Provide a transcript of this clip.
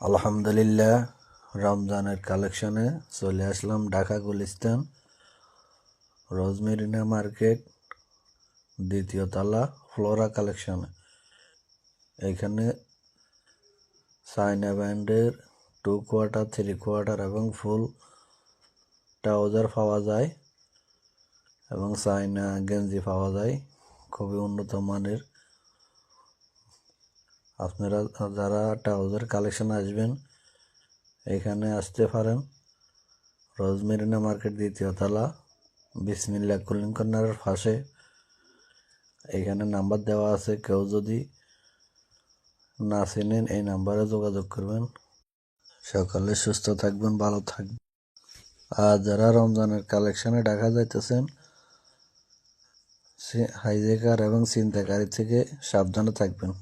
আলহামদুলিল্লাহ, রমজানের কালেকশনে চলে আসলাম ঢাকা গুলিস্তান রোজমেরিনা মার্কেট, দ্বিতীয় তলা, ফ্লোরা কালেকশনে। এইখানে চায়না ব্যান্ডের 2/4, 3/4 এবং ফুল ট্রাউজার পাওয়া যায় এবং চায়না গেঞ্জি পাওয়া যায়, খুবই উন্নত মানের। আপনারা যারা ট্রাউজার কালেকশন আসবেন এখানে আসতে পারেন। রোজমেরিনা মার্কেট, দ্বিতীয় তলা, বিসমিল্লাহ কুলিং কর্নারের পাশে। এখানে নাম্বার দেওয়া আছে, কেউ যদি না চেনেন এই নাম্বারে যোগাযোগ করবেন। সকালে সুস্থ থাকবেন, ভালো থাকবেন। আর যারা রমজানের কালেকশনে ঢাকা যাইতেছেন, হাইজেকার এবং ছিনতাইকারী থেকে সাবধানে থাকবেন।